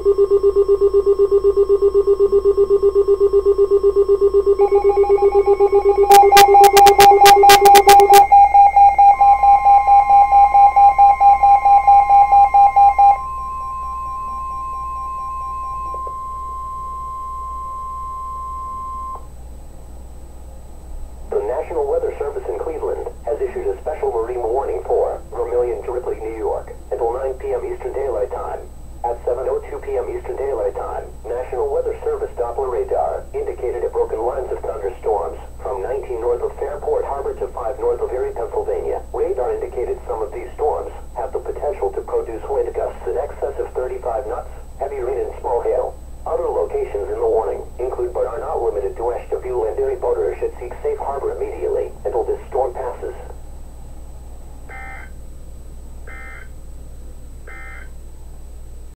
The National Weather Service in Cleveland has issued a special marine warning for Vermilion to Ripley, New York, until 9 p.m. Eastern Daylight Time. At 7:02 p.m. Eastern Daylight Time, National Weather Service Doppler radar indicated a broken lines of thunderstorms from 19 north of Fairport Harbor to 5 north of Erie, Pennsylvania. Radar indicated some of these storms